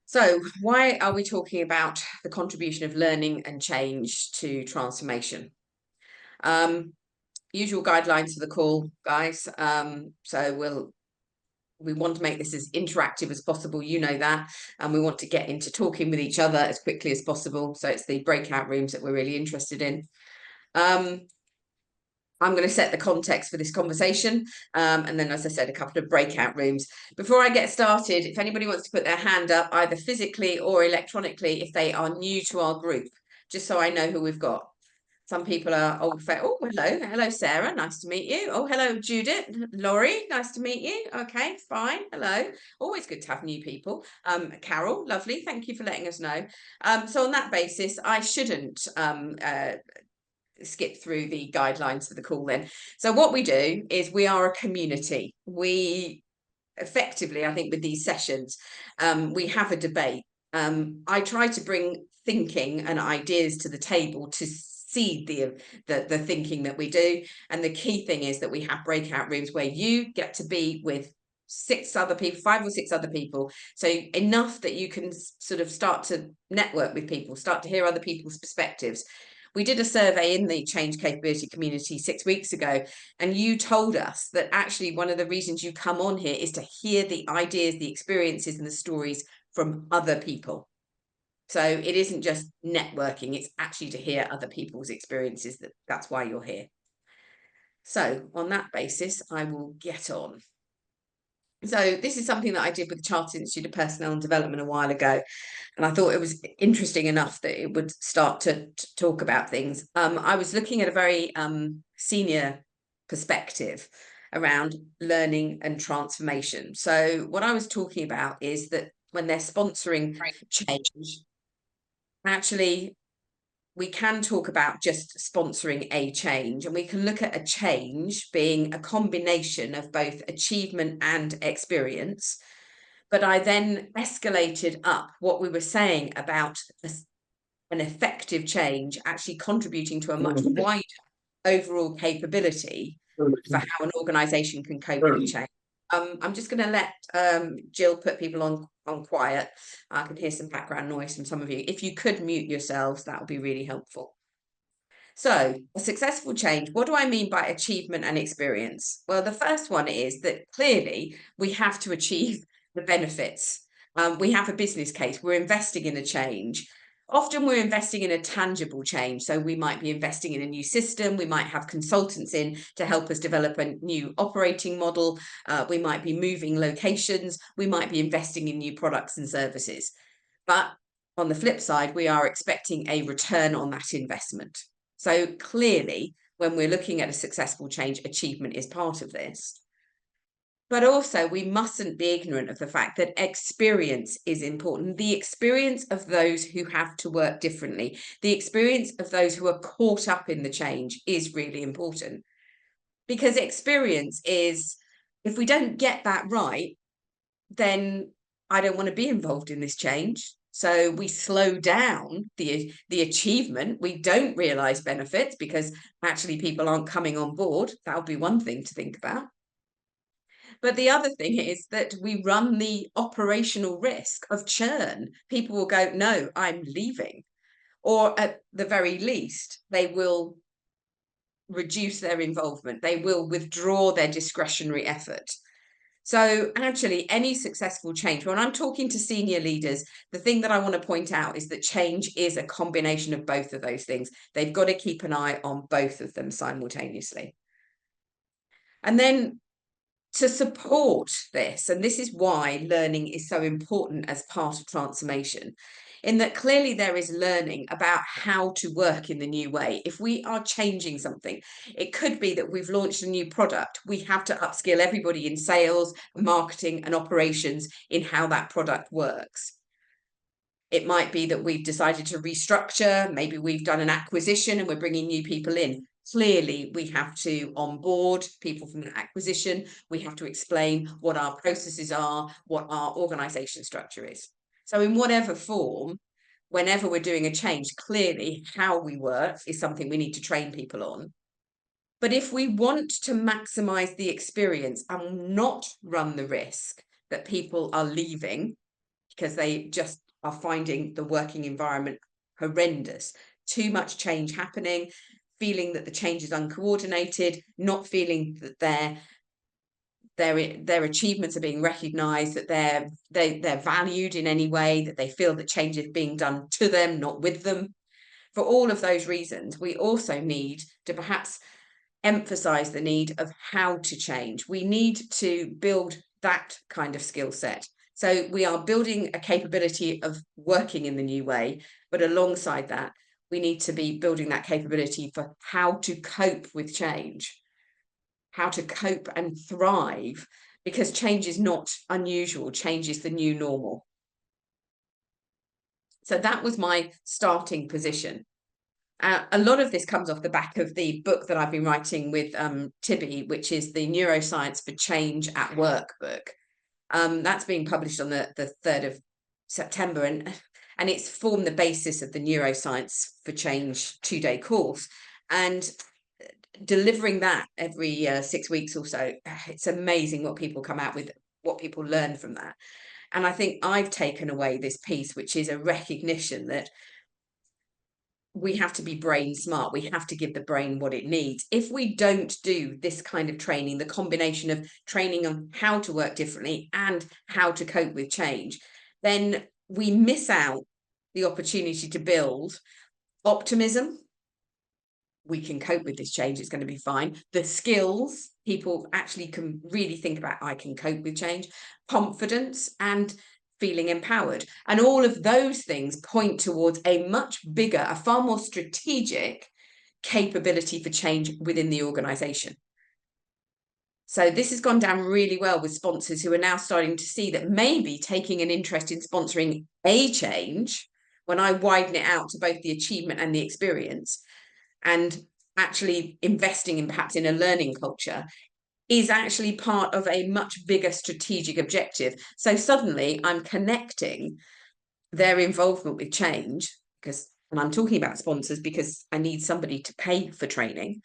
So, why are we talking about the contribution of learning and change to transformation? Um, Usual guidelines for the call, guys. We want to make this as interactive as possible. You know that, and we want to get into talking with each other as quickly as possible. So it's the breakout rooms that we're really interested in. I'm going to set the context for this conversation. And then, as I said, a couple of breakout rooms. Before I get started, if anybody wants to put their hand up, either physically or electronically, if they are new to our group, just so I know who we've got. Some people are old. Oh, hello. Hello, Sarah. Nice to meet you. Oh, hello, Judith. Laurie, nice to meet you. Okay, fine. Hello. Always good to have new people. Carol, lovely. Thank you for letting us know. So on that basis, I shouldn't skip through the guidelines for the call then. So what we do is we are a community. We effectively, I think with these sessions, we have a debate. I try to bring thinking and ideas to the table to seed the thinking that we do. And the key thing is that we have breakout rooms where you get to be with 5 or 6 other people. So enough that you can sort of start to network with people, start to hear other people's perspectives. We did a survey in the change capability community 6 weeks ago, and you told us that actually one of the reasons you come on here is to hear the ideas, the experiences, and the stories from other people. So it isn't just networking, it's actually to hear other people's experiences. That's why you're here. So on that basis, I will get on. So this is something that I did with the Chartered Institute of Personnel and Development a while ago. And I thought it was interesting enough that it would start to talk about things. I was looking at a very senior perspective around learning and transformation. So what I was talking about is that when they're sponsoring change, actually, we can talk about just sponsoring a change, and we can look at a change being a combination of both achievement and experience. But I then escalated up what we were saying about an effective change actually contributing to a much wider overall capability for how an organization can cope with change. I'm just going to let Jill put people on quiet. I can hear some background noise from some of you. If you could mute yourselves, that would be really helpful. So, a successful change, what do I mean by achievement and experience? Well, the first one is that clearly we have to achieve the benefits. We have a business case, we're investing in a change. Often we're investing in a tangible change. So we might be investing in a new system. We might have consultants in to help us develop a new operating model. We might be moving locations. We might be investing in new products and services. But on the flip side, we are expecting a return on that investment. So clearly, when we're looking at a successful change, achievement is part of this. But also, we mustn't be ignorant of the fact that experience is important. The experience of those who have to work differently, the experience of those who are caught up in the change is really important. Because experience is, if we don't get that right, then I don't want to be involved in this change. So we slow down the achievement. We don't realize benefits because actually people aren't coming on board. That would be one thing to think about. But the other thing is that we run the operational risk of churn. People will go, no, I'm leaving. Or at the very least, they will reduce their involvement. They will withdraw their discretionary effort. So actually, any successful change, when I'm talking to senior leaders, the thing that I want to point out is that change is a combination of both of those things. They've got to keep an eye on both of them simultaneously. And then to support this, and this is why learning is so important as part of transformation, in that clearly there is learning about how to work in the new way. If we are changing something, it could be that we've launched a new product. We have to upskill everybody in sales, marketing, and operations in how that product works. It might be that we've decided to restructure. Maybe we've done an acquisition and we're bringing new people in. Clearly, we have to onboard people from the acquisition. We have to explain what our processes are, what our organization structure is. So in whatever form, whenever we're doing a change, clearly how we work is something we need to train people on. But if we want to maximize the experience and not run the risk that people are leaving, because they just are finding the working environment horrendous. Too much change happening, feeling that the change is uncoordinated, not feeling that their achievements are being recognized, that they're valued in any way, that they feel that change is being done to them, not with them. For all of those reasons, we also need to perhaps emphasize the need of how to change. We need to build that kind of skill set. So we are building a capability of working in the new way, but alongside that, we need to be building that capability for how to cope with change, how to cope and thrive, because change is not unusual. Change is the new normal. So that was my starting position. A lot of this comes off the back of the book that I've been writing with Tibby, which is the Neuroscience for Change at Work book. That's being published on the 3rd of September, and it's formed the basis of the Neuroscience for Change 2-day course. And delivering that every 6 weeks or so, it's amazing what people come out with, what people learn from that. And I think I've taken away this piece, which is a recognition that we have to be brain smart. We have to give the brain what it needs. If we don't do this kind of training, the combination of training on how to work differently and how to cope with change, then we miss out the opportunity to build optimism. We can cope with this change, it's going to be fine. The skills, people actually can really think about, I can cope with change, confidence, and feeling empowered. And all of those things point towards a much bigger, a far more strategic capability for change within the organization. So this has gone down really well with sponsors who are now starting to see that maybe taking an interest in sponsoring a change, when I widen it out to both the achievement and the experience, and actually investing in perhaps in a learning culture, is actually part of a much bigger strategic objective. So suddenly I'm connecting their involvement with change, and I'm talking about sponsors because I need somebody to pay for training.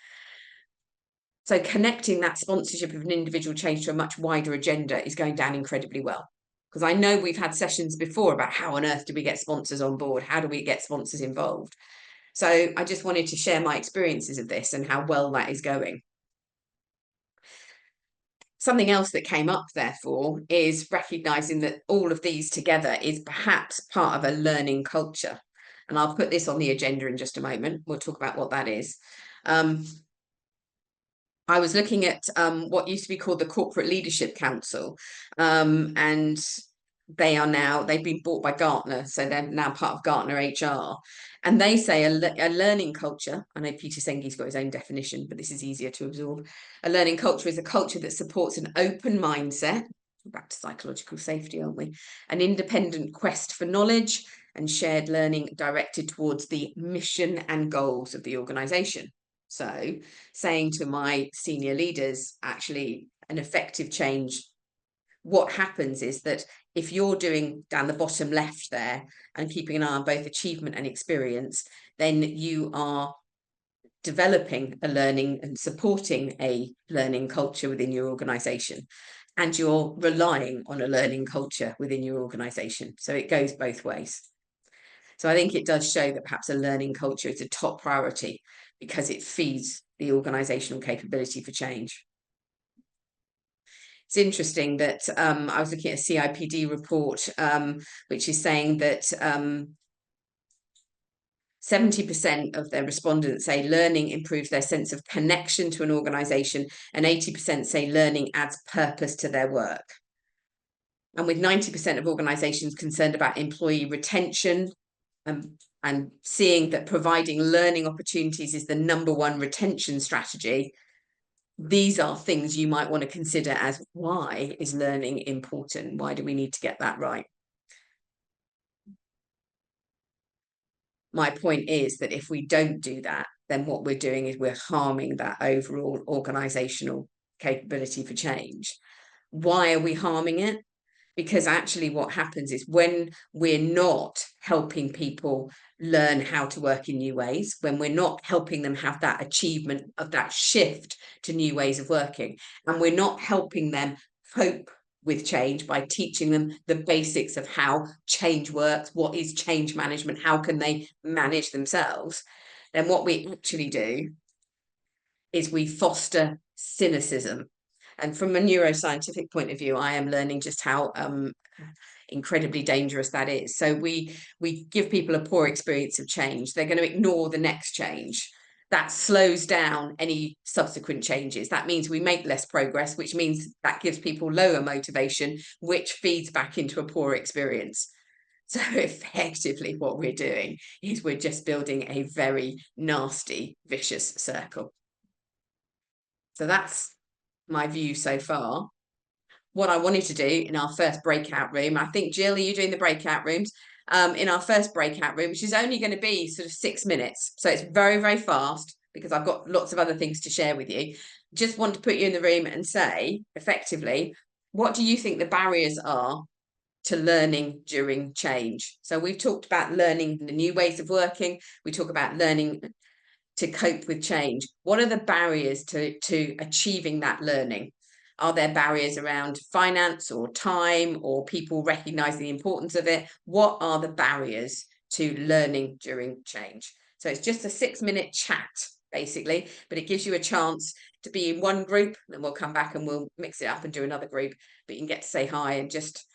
So connecting that sponsorship of an individual change to a much wider agenda is going down incredibly well. Because I know we've had sessions before about how on earth do we get sponsors on board? How do we get sponsors involved? So I just wanted to share my experiences of this and how well that is going. Something else that came up, therefore, is recognizing that all of these together is perhaps part of a learning culture. And I'll put this on the agenda in just a moment. We'll talk about what that is. I was looking at what used to be called the Corporate Leadership Council, and they've been bought by Gartner, so they're now part of Gartner HR. And they say a learning culture, I know Peter Sengi's got his own definition, but this is easier to absorb. A learning culture is a culture that supports an open mindset, back to psychological safety, aren't we? An independent quest for knowledge and shared learning directed towards the mission and goals of the organization. So saying to my senior leaders, actually, an effective change, what happens is that if you're doing down the bottom left there and keeping an eye on both achievement and experience, then you are developing a learning and supporting a learning culture within your organization. And you're relying on a learning culture within your organization. So it goes both ways. So I think it does show that perhaps a learning culture is a top priority because it feeds the organizational capability for change. It's interesting that I was looking at a CIPD report, which is saying that 70% of their respondents say learning improves their sense of connection to an organization, and 80% say learning adds purpose to their work. And with 90% of organizations concerned about employee retention, and seeing that providing learning opportunities is the #1 retention strategy, these are things you might want to consider as, why is learning important? Why do we need to get that right? My point is that if we don't do that, then what we're doing is we're harming that overall organizational capability for change. Why are we harming it? Because actually what happens is when we're not helping people learn how to work in new ways, when we're not helping them have that achievement of that shift to new ways of working, and we're not helping them cope with change by teaching them the basics of how change works, what is change management, how can they manage themselves, then what we actually do is we foster cynicism. And from a neuroscientific point of view, I am learning just how incredibly dangerous that is. So we give people a poor experience of change. They're going to ignore the next change. That slows down any subsequent changes. That means we make less progress, which means that gives people lower motivation, which feeds back into a poor experience. So effectively what we're doing is we're just building a very nasty, vicious circle. So that's my view so far. What I wanted to do in our first breakout room, I think, Jill, are you doing the breakout rooms? In our first breakout room, which is only going to be sort of 6 minutes. So it's very, very fast because I've got lots of other things to share with you. Just want to put you in the room and say, effectively, what do you think the barriers are to learning during change? So we've talked about learning the new ways of working. We talk about learning to cope with change. What are the barriers to achieving that learning? Are there barriers around finance or time or people recognizing the importance of it? What are the barriers to learning during change? So it's just a 6-minute chat, basically, but it gives you a chance to be in one group, and we'll come back and we'll mix it up and do another group, but you can get to say hi and just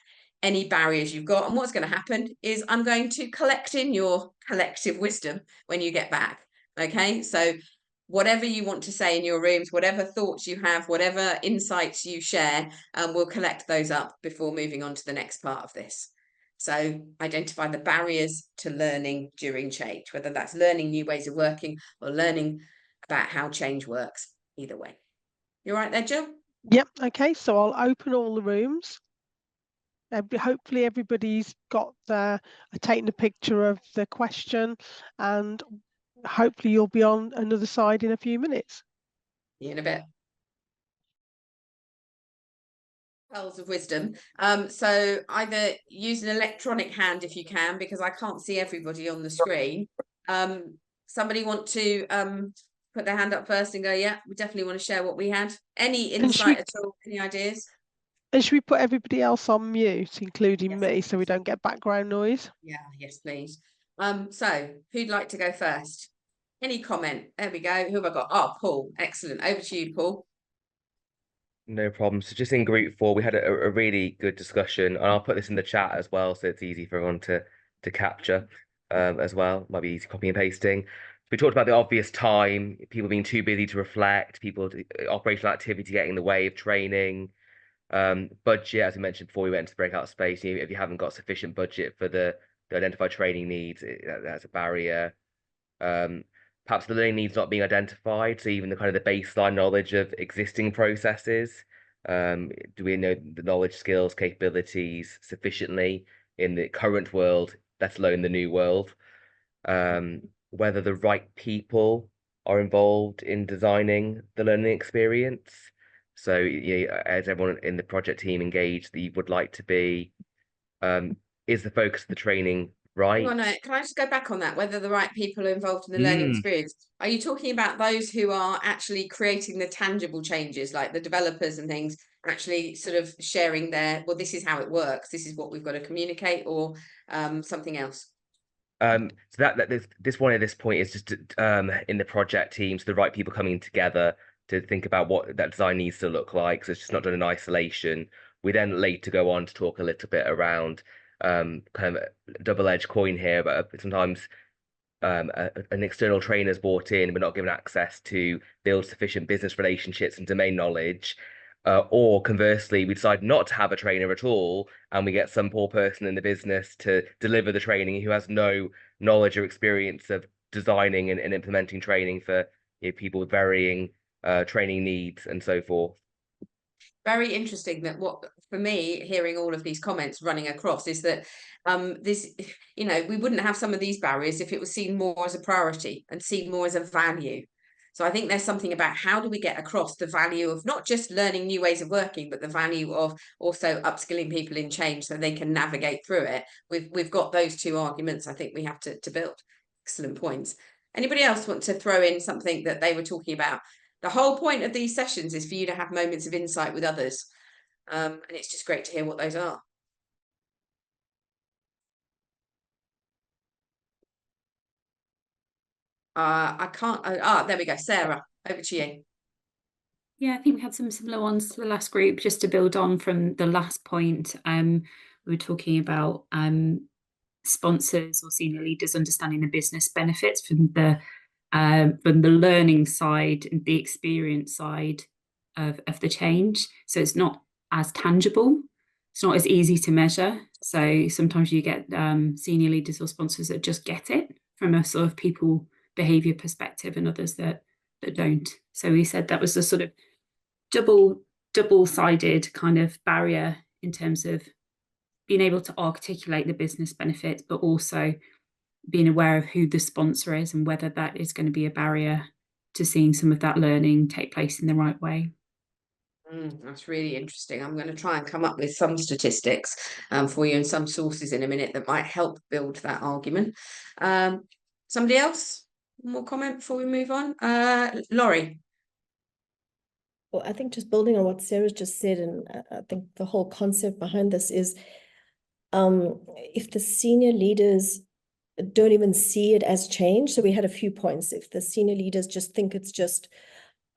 any barriers you've got. And what's going to happen is I'm going to collect in your collective wisdom when you get back. Okay, so whatever you want to say in your rooms, whatever thoughts you have, whatever insights you share, we'll collect those up before moving on to the next part of this. So identify the barriers to learning during change, whether that's learning new ways of working or learning about how change works, either way. You all right there, Jill? Yep, okay, so I'll open all the rooms. Hopefully everybody's got taken a picture of the question, and hopefully you'll be on another side in a few minutes. See you in a bit. Pearls of wisdom. So either use an electronic hand if you can, because I can't see everybody on the screen. Somebody want to put their hand up first and go, yeah, we definitely want to share what we had. Any insight at all? Any ideas? And should we put everybody else on mute, including Yes, me, please. so we don't get background noise? Yeah, yes, please. So who'd like to go first? Any comment? There we go. Who have I got? Oh, Paul. Excellent. Over to you, Paul. No problem. So just in group 4, we had a really good discussion, and I'll put this in the chat as well, so it's easy for everyone to capture as well. Might be easy copying and pasting. We talked about the obvious time, people being too busy to reflect, operational activity getting in the way of training, budget, as we mentioned before we went into the breakout space. If you haven't got sufficient budget for the identified training needs, that's a barrier. Perhaps the learning needs not being identified, so even the kind of the baseline knowledge of existing processes. Do we know the knowledge, skills, capabilities sufficiently in the current world, let alone the new world? Whether the right people are involved in designing the learning experience. So, as everyone in the project team engaged, that you would like to be, is the focus of the training right? Can I just go back on that? Whether the right people are involved in the learning experience. Are you talking about those who are actually creating the tangible changes, like the developers and things, actually sort of sharing their, well, this is how it works, this is what we've got to communicate, or something else? So this one at this point is just in the project teams, the right people coming together to think about what that design needs to look like. So it's just not done in isolation. We then later go on to talk a little bit around kind of a double-edged coin here, but sometimes an external trainer is brought in, but not given access to build sufficient business relationships and domain knowledge. Or conversely, we decide not to have a trainer at all, and we get some poor person in the business to deliver the training who has no knowledge or experience of designing and implementing training for people with varying training needs and so forth. Very interesting that what for me hearing all of these comments running across is that this, we wouldn't have some of these barriers if it was seen more as a priority and seen more as a value. So I think there's something about how do we get across the value of not just learning new ways of working, but the value of also upskilling people in change so they can navigate through it. We've got those two arguments I think we have to build. Excellent points. Anybody else want to throw in something that they were talking about? The whole point of these sessions is for you to have moments of insight with others. And it's just great to hear what those are. I can't, there we go. Sarah, over to you. Yeah, I think we had some similar ones to the last group, just to build on from the last point. We were talking about sponsors or senior leaders understanding the business benefits from the learning side and the experience side of the change. So it's not as tangible. It's not as easy to measure. So sometimes you get senior leaders or sponsors that just get it from a sort of people behavior perspective, and others that don't. So we said that was a sort of double-sided kind of barrier in terms of being able to articulate the business benefits, but also being aware of who the sponsor is and whether that is going to be a barrier to seeing some of that learning take place in the right way. That's really interesting. I'm going to try and come up with some statistics for you and some sources in a minute that might help build that argument. Somebody else? More comment before we move on? Laurie. Well, I think just building on what Sarah just said, and I think the whole concept behind this is if the senior leaders don't even see it as change. So we had a few points. If the senior leaders just think it's just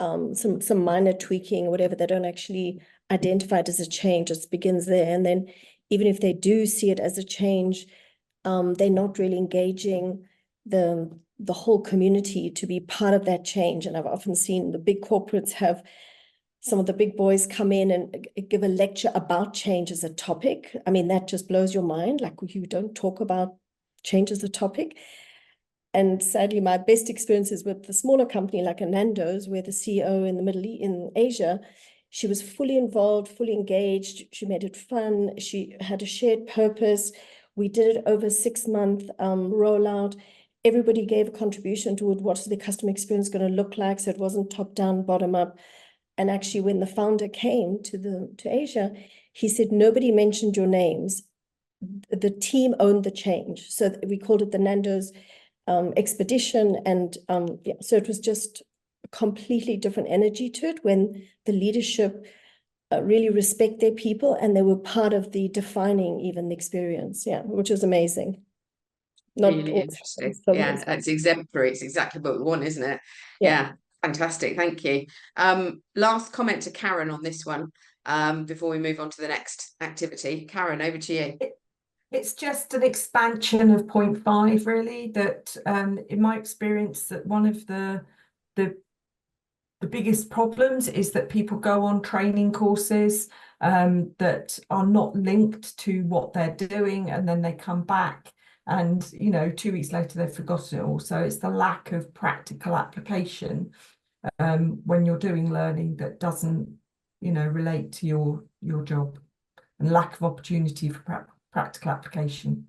some minor tweaking, whatever, they don't actually identify it as a change. It begins there. And then even if they do see it as a change, they're not really engaging the whole community to be part of that change. And I've often seen the big corporates have some of the big boys come in and give a lecture about change as a topic. I mean, that just blows your mind. Like, you don't talk about change as a topic. And sadly, my best experience is with the smaller company like a Nando's, where the CEO in Asia, she was fully involved, fully engaged. She made it fun. She had a shared purpose. We did it over a 6-month rollout. Everybody gave a contribution to what's the customer experience going to look like. So it wasn't top down, bottom up. And actually, when the founder came to Asia, he said, nobody mentioned your names. The team owned the change. So we called it the Nando's expedition. And yeah, so it was just a completely different energy to it when the leadership really respect their people, and they were part of the defining even the experience. Yeah, which is amazing. Not really interesting. Yeah, it's exemplary. It's exactly what we want, isn't it? Yeah. Fantastic, thank you. Last comment to Karen on this one before we move on to the next activity. Karen, over to you. It's just an expansion of point 5, really, that in my experience, that one of the biggest problems is that people go on training courses that are not linked to what they're doing, and then they come back and 2 weeks later they've forgotten it all. So it's the lack of practical application when you're doing learning that doesn't relate to your job, and lack of opportunity for practical application.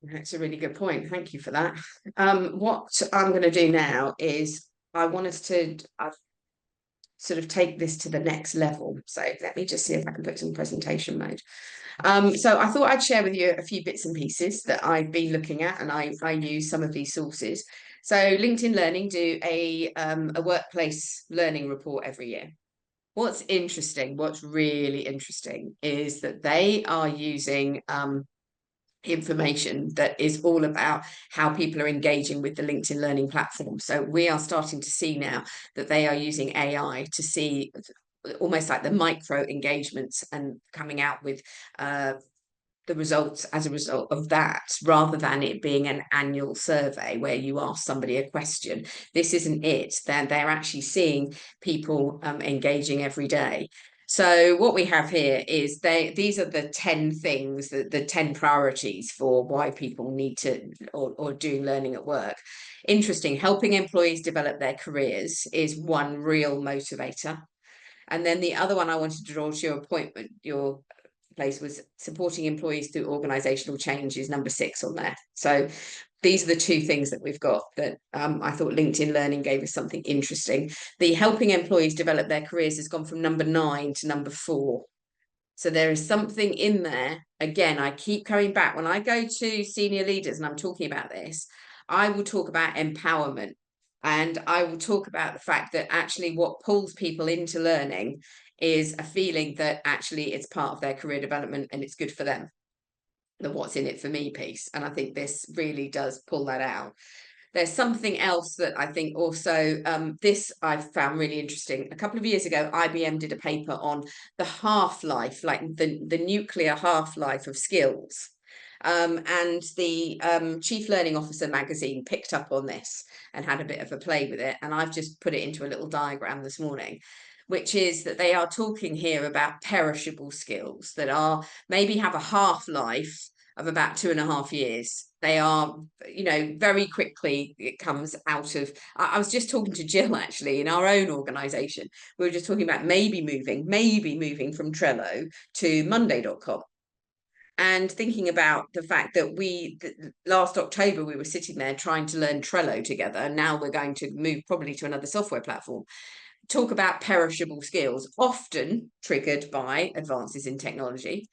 That's a really good point. Thank you for that. What I'm going to do now is I want us to sort of take this to the next level. So let me just see if I can put some presentation mode. So I thought I'd share with you a few bits and pieces that I've been looking at, and I use some of these sources. So LinkedIn Learning do a workplace learning report every year. What's really interesting is that they are using information that is all about how people are engaging with the LinkedIn Learning platform. So we are starting to see now that they are using AI to see almost like the micro engagements and coming out with the results as a result of that, rather than it being an annual survey where you ask somebody a question. This isn't it. They're actually seeing people engaging every day. So what we have here is these are the 10 things, the 10 priorities for why people need to or doing learning at work. Interesting. Helping employees develop their careers is one real motivator. And then the other one I wanted to draw to your place was supporting employees through organizational change is number 6 on there. So these are the 2 things that we've got that I thought LinkedIn Learning gave us something interesting. The helping employees develop their careers has gone from number 9 to number 4. So there is something in there. Again, I keep coming back. When I go to senior leaders and I'm talking about this, I will talk about empowerment. And I will talk about the fact that actually what pulls people into learning is a feeling that actually it's part of their career development and it's good for them, the what's in it for me piece. And I think this really does pull that out. There's something else that I think also, this I've found really interesting. A couple of years ago, IBM did a paper on the half-life, like the nuclear half-life of skills. And the Chief Learning Officer magazine picked up on this and had a bit of a play with it. And I've just put it into a little diagram this morning, which is that they are talking here about perishable skills that are maybe have a half-life of about 2.5 years. They are, you know, very quickly it comes out of, I was just talking to Jill actually in our own organisation. We were just talking about maybe moving from Trello to Monday.com. And thinking about the fact that last October, we were sitting there trying to learn Trello together. And now we're going to move probably to another software platform. Talk about perishable skills, often triggered by advances in technology.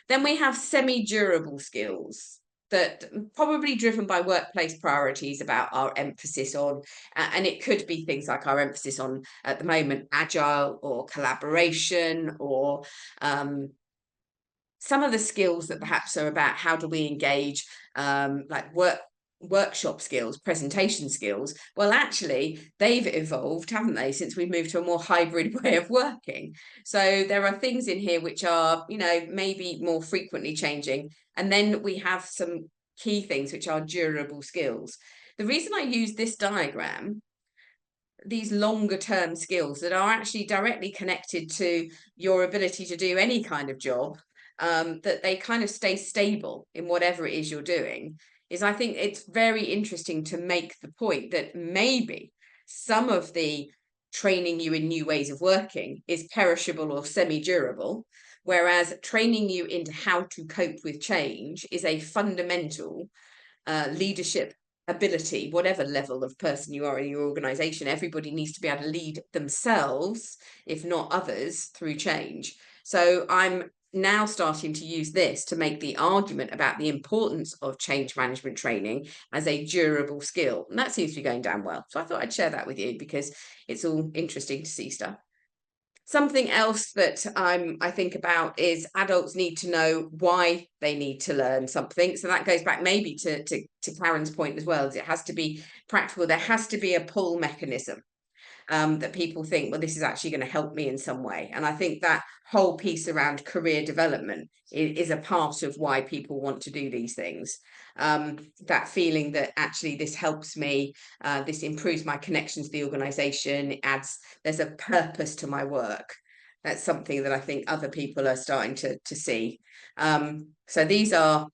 Then we have semi-durable skills that probably driven by workplace priorities about our emphasis on, and it could be things like our emphasis on, at the moment, agile or collaboration, or some of the skills that perhaps are about how do we engage, like workshop skills, presentation skills. Well, actually, they've evolved, haven't they, since we've moved to a more hybrid way of working. So there are things in here which are, you know, maybe more frequently changing. And then we have some key things which are durable skills. The reason I use this diagram, these longer term skills that are actually directly connected to your ability to do any kind of job, that they kind of stay stable in whatever it is you're doing, is I think it's very interesting to make the point that maybe some of the training you in new ways of working is perishable or semi-durable, whereas training you into how to cope with change is a fundamental leadership ability. Whatever level of person you are in your organization, everybody needs to be able to lead themselves, if not others, through change. So I'm now starting to use this to make the argument about the importance of change management training as a durable skill. And that seems to be going down well. So I thought I'd share that with you because it's all interesting to see stuff. Something else that I think about is adults need to know why they need to learn something. So that goes back maybe to Karen's point as well, as it has to be practical. There has to be a pull mechanism. That people think, well, this is actually going to help me in some way. And I think that whole piece around career development is a part of why people want to do these things. That feeling that actually this helps me, this improves my connection to the organization, there's a purpose to my work. That's something that I think other people are starting to see. So these are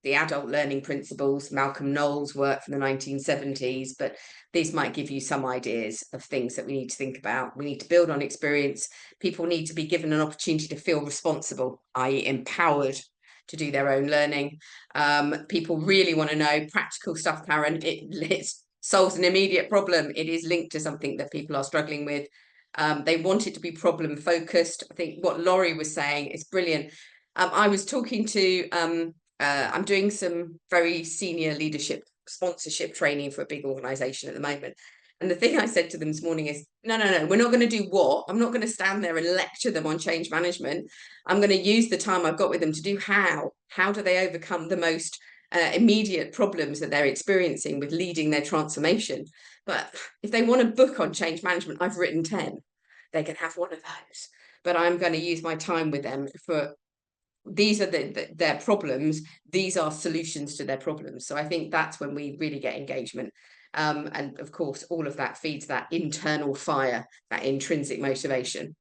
the adult learning principles, Malcolm Knowles' work from the 1970s, but these might give you some ideas of things that we need to think about. We need to build on experience. People need to be given an opportunity to feel responsible, i.e. empowered to do their own learning. People really want to know practical stuff, Karen. It solves an immediate problem. It is linked to something that people are struggling with. They want it to be problem focused. I think what Laurie was saying is brilliant. I was talking to I'm doing some very senior leadership sponsorship training for a big organization at the moment. And the thing I said to them this morning is, no, we're not going to do what. I'm not going to stand there and lecture them on change management. I'm going to use the time I've got with them to do how. How do they overcome the most immediate problems that they're experiencing with leading their transformation? But if they want a book on change management, I've written 10. They can have one of those. But I'm going to use my time with them for these are their problems, these are solutions to their problems. So I think that's when we really get engagement. And of course, all of that feeds that internal fire, that intrinsic motivation.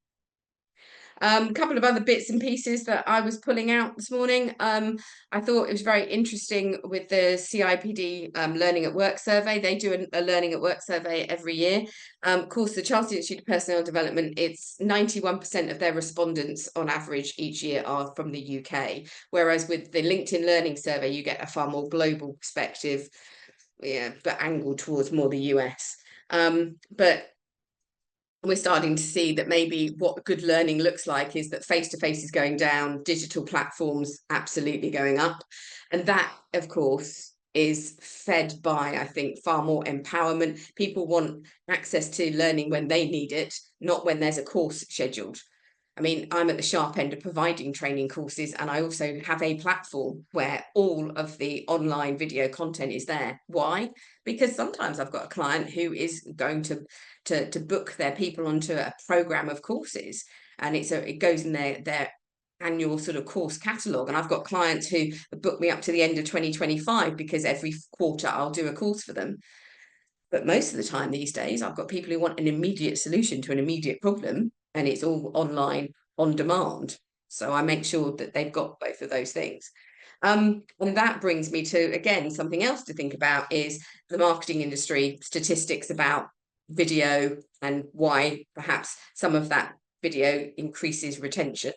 A couple of other bits and pieces that I was pulling out this morning. I thought it was very interesting with the CIPD Learning at Work survey. They do a Learning at Work survey every year. Of course, the Chartered Institute of Personnel Development, it's 91% of their respondents on average each year are from the UK. Whereas with the LinkedIn Learning survey, you get a far more global perspective, but angled towards more the US. But we're starting to see that maybe what good learning looks like is that face-to-face is going down, digital platforms absolutely going up. And that, of course, is fed by, I think, far more empowerment. People want access to learning when they need it, not when there's a course scheduled. I mean, I'm at the sharp end of providing training courses, and I also have a platform where all of the online video content is there. Why? Because sometimes I've got a client who is going to book their people onto a program of courses, and it goes in their annual sort of course catalogue. And I've got clients who book me up to the end of 2025 because every quarter I'll do a course for them. But most of the time these days, I've got people who want an immediate solution to an immediate problem, and it's all online on demand. So I make sure that they've got both of those things. And that brings me to, again, something else to think about is the marketing industry statistics about video and why perhaps some of that video increases retention.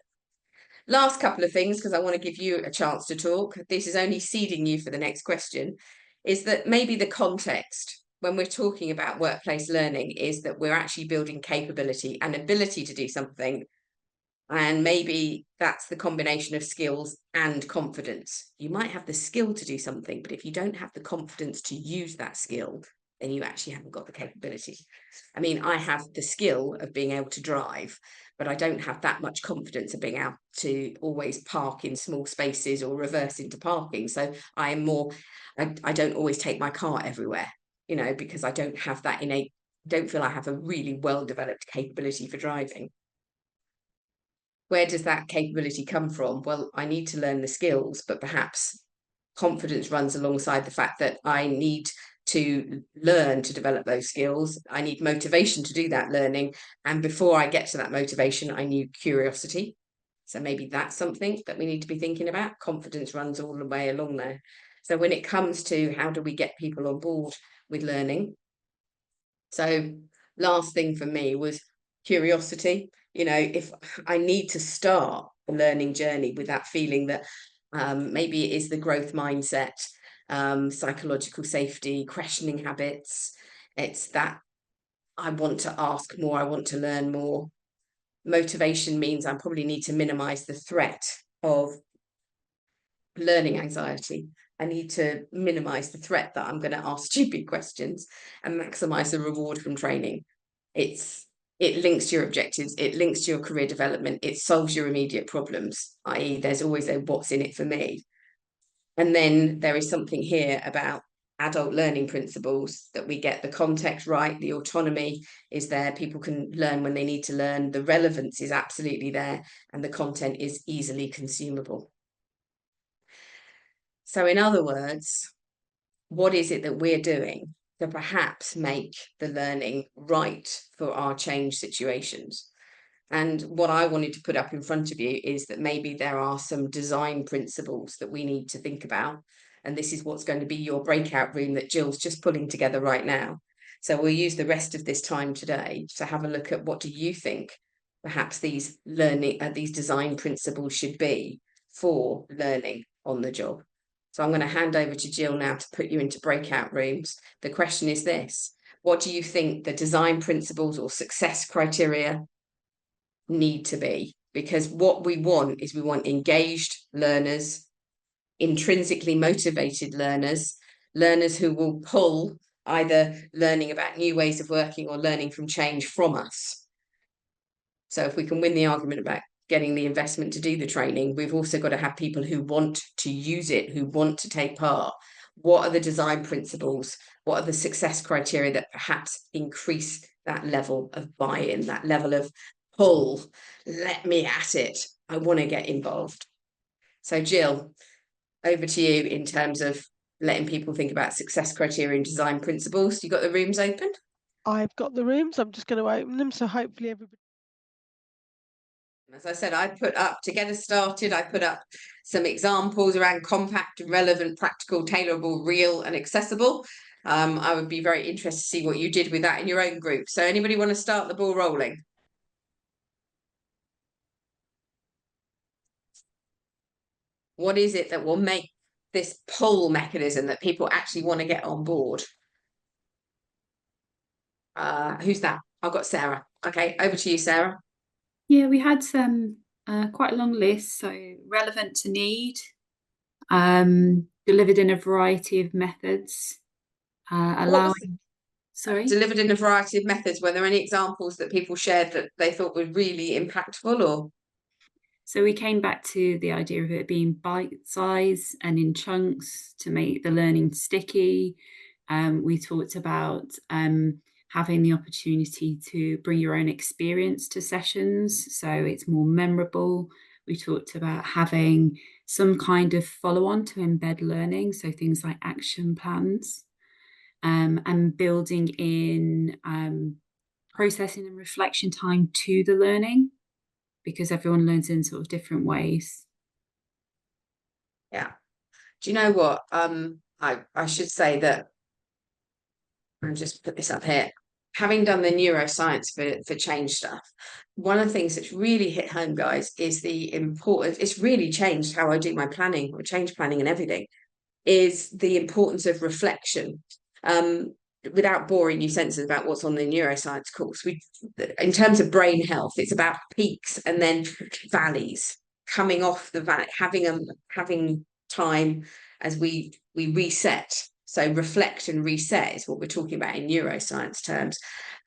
Last couple of things, because I want to give you a chance to talk. This is only seeding you for the next question, is that maybe the context when we're talking about workplace learning is that we're actually building capability and ability to do something. And maybe that's the combination of skills and confidence. You might have the skill to do something, but if you don't have the confidence to use that skill, then you actually haven't got the capability. I mean, I have the skill of being able to drive, but I don't have that much confidence of being able to always park in small spaces or reverse into parking. So I am more, I don't always take my car everywhere, you know, because I don't have that innate, don't feel I have a really well-developed capability for driving. Where does that capability come from? Well, I need to learn the skills, but perhaps confidence runs alongside the fact that I need to learn to develop those skills. I need motivation to do that learning. And before I get to that motivation, I need curiosity. So maybe that's something that we need to be thinking about. Confidence runs all the way along there. So when it comes to how do we get people on board with learning? So last thing for me was curiosity. You know, if I need to start a learning journey with that feeling that maybe it is the growth mindset, psychological safety, questioning habits. It's that I want to ask more, I want to learn more. Motivation means I probably need to minimize the threat of learning anxiety. I need to minimize the threat that I'm going to ask stupid questions and maximize the reward from training. It links to your objectives, it links to your career development, it solves your immediate problems, i.e. there's always a what's in it for me. And then there is something here about adult learning principles, that we get the context right, the autonomy is there, people can learn when they need to learn, the relevance is absolutely there, and the content is easily consumable. So in other words, what is it that we're doing to perhaps make the learning right for our change situations? And what I wanted to put up in front of you is that maybe there are some design principles that we need to think about. And this is what's going to be your breakout room that Jill's just pulling together right now. So we'll use the rest of this time today to have a look at what do you think perhaps these design principles should be for learning on the job. So I'm going to hand over to Jill now to put you into breakout rooms. The question is this: what do you think the design principles or success criteria need to be? Because what we want is we want engaged learners, intrinsically motivated learners, learners who will pull either learning about new ways of working or learning from change from us. So if we can win the argument about getting the investment to do the training, we've also got to have people who want to use it, who want to take part. What are the design principles? What are the success criteria that perhaps increase that level of buy-in, that level of pull? Let me at it. I want to get involved. So Jill, over to you in terms of letting people think about success criteria and design principles. You got the rooms open? I've got the rooms. I'm just going to open them. So hopefully everybody. As I said, I put up, to get us started, I put up some examples around compact, relevant, practical, tailorable, real and accessible. I would be very interested to see what you did with that in your own group. So anybody want to start the ball rolling? What is it that will make this pull mechanism that people actually want to get on board? Who's that? I've got Sarah. Okay, over to you, Sarah. Yeah, we had some quite a long list. So relevant to need, delivered in a variety of methods, allowing. Sorry? Delivered in a variety of methods. Were there any examples that people shared that they thought were really impactful, or? So we came back to the idea of it being bite-size and in chunks to make the learning sticky. We talked about having the opportunity to bring your own experience to sessions, so it's more memorable. We talked about having some kind of follow-on to embed learning, so things like action plans, and building in processing and reflection time to the learning, because everyone learns in sort of different ways. Yeah. Do you know what? I should say that, I'll just put this up here. Having done the neuroscience for change stuff, one of the things that's really hit home, guys, is the importance. It's really changed how I do my planning or change planning and everything, is the importance of reflection. Without boring you senses about what's on the neuroscience course, in terms of brain health, it's about peaks and then valleys, coming off the valley, having time as we reset. So reflect and reset is what we're talking about in neuroscience terms,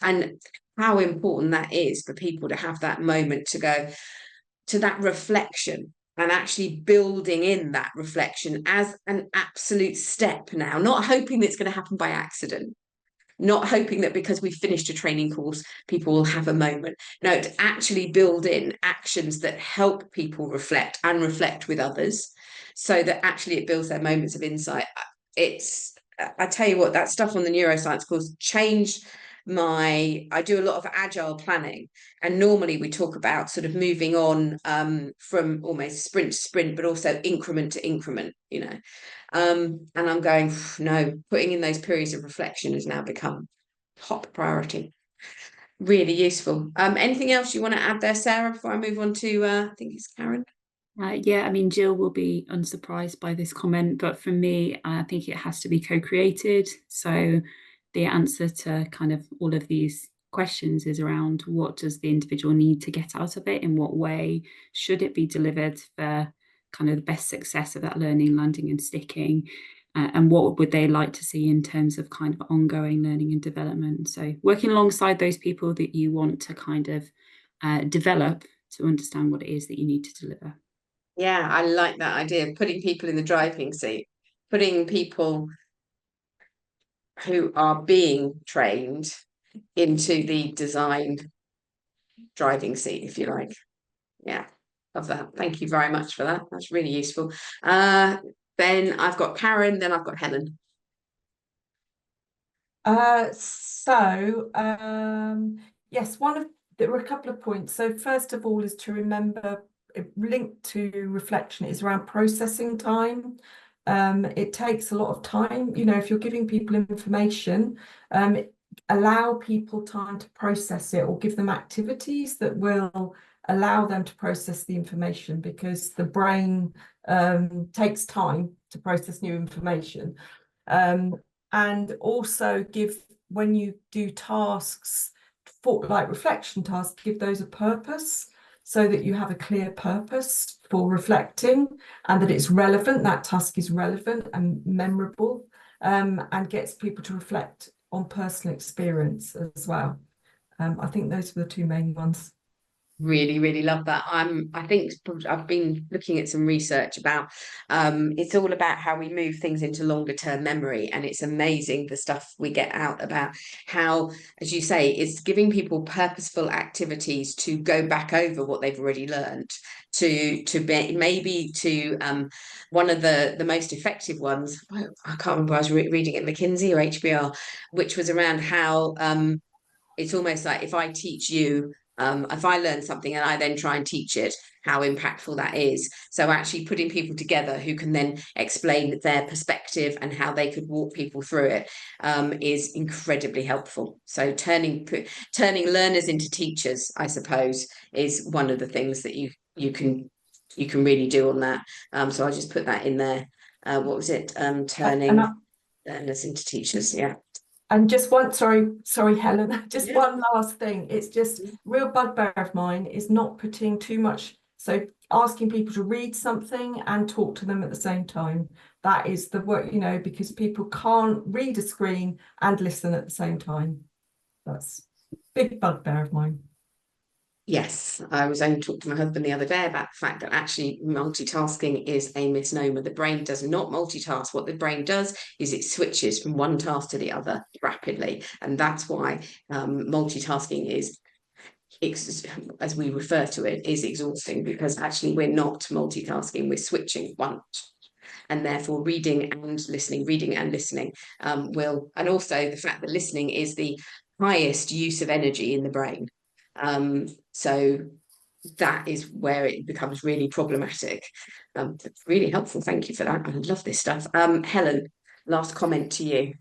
and how important that is for people to have that moment to go to that reflection, and actually building in that reflection as an absolute step now, not hoping that it's going to happen by accident, not hoping that because we finished a training course, people will have a moment. No, to actually build in actions that help people reflect and reflect with others, so that actually it builds their moments of insight. I tell you what, that stuff on the neuroscience course changed I do a lot of agile planning, and normally we talk about sort of moving on from almost sprint to sprint, but also increment to increment, and I'm going, no, putting in those periods of reflection has now become top priority. Really useful. Anything else you want to add there, Sarah, before I move on to I think it's Karen? Yeah, I mean, Jill will be unsurprised by this comment, but for me, I think it has to be co-created. So the answer to kind of all of these questions is around, what does the individual need to get out of it? In what way should it be delivered for kind of the best success of that learning, landing and sticking? And what would they like to see in terms of kind of ongoing learning and development? So working alongside those people that you want to kind of develop to understand what it is that you need to deliver. Yeah, I like that idea, putting people in the driving seat, putting people who are being trained into the designed driving seat, if you like. Yeah, love that. Thank you very much for that. That's really useful. Then I've got Karen, then I've got Helen. Yes, there were a couple of points. So first of all is to remember, linked to reflection, is around processing time. It takes a lot of time, if you're giving people information, allow people time to process it, or give them activities that will allow them to process the information, because the brain takes time to process new information. And also when you do tasks, like reflection tasks, give those a purpose, so that you have a clear purpose for reflecting, and that it's relevant, that task is relevant and memorable, and gets people to reflect on personal experience as well. I think those were the two main ones. Really, really love that. I think I've been looking at some research about it's all about how we move things into longer term memory, and it's amazing the stuff we get out about how, as you say, it's giving people purposeful activities to go back over what they've already learned, to be maybe to one of the most effective ones, I can't remember, I was reading it, McKinsey or HBR, which was around how it's almost like if I teach you, if I learn something and I then try and teach it, how impactful that is. So actually putting people together who can then explain their perspective and how they could walk people through it is incredibly helpful. So turning learners into teachers, I suppose, is one of the things that you can really do on that. So I'll just put that in there. What was it? Turning learners into teachers. Yeah. And just one, sorry, Helen, just one last thing. It's just real bugbear of mine is not putting too much So asking people to read something and talk to them at the same time. That is the work, you know, because people can't read a screen and listen at the same time. That's a big bugbear of mine. Yes, I was only talking to my husband the other day about the fact that actually multitasking is a misnomer. The brain does not multitask. What the brain does is it switches from one task to the other rapidly. And that's why multitasking is, as we refer to it, is exhausting, because actually we're not multitasking, we're switching one. And therefore reading and listening will, and also the fact that listening is the highest use of energy in the brain. So that is where it becomes really problematic. It's really helpful. Thank you for that. I love this stuff. Helen, last comment to you.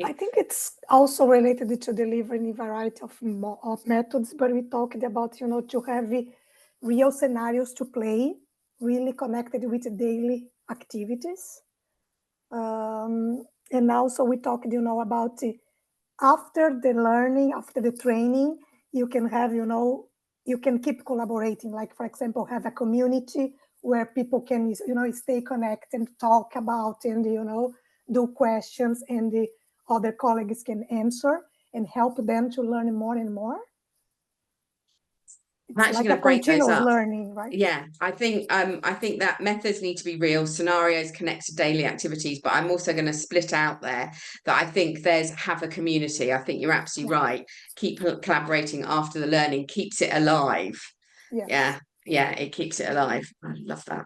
I think it's also related to delivering a variety of methods, but we talked about, you know, to have real scenarios to play, really connected with the daily activities. And also we talked, you know, about after the learning, after the training, you can have, you know, you can keep collaborating. Like, for example, have a community where people can, you know, stay connected and talk about and, you know, do questions, and the other colleagues can answer and help them to learn more and more. I'm actually like going a to break those continuous up. learning, right? Yeah, I think that methods need to be real, scenarios connect to daily activities, but I'm also going to split out there that I think there's have a community. I think you're absolutely right. Keep collaborating after the learning keeps it alive. Yes. Yeah, it keeps it alive. I love that.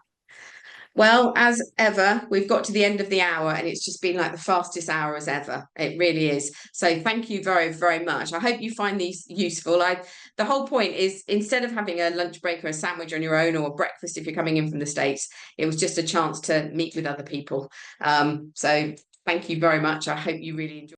Well, as ever, we've got to the end of the hour, and it's just been like the fastest hour as ever. It really is. So thank you very, very much. I hope you find these useful. The whole point is, instead of having a lunch break or a sandwich on your own, or breakfast if you're coming in from the States, it was just a chance to meet with other people. So thank you very much. I hope you really enjoyed.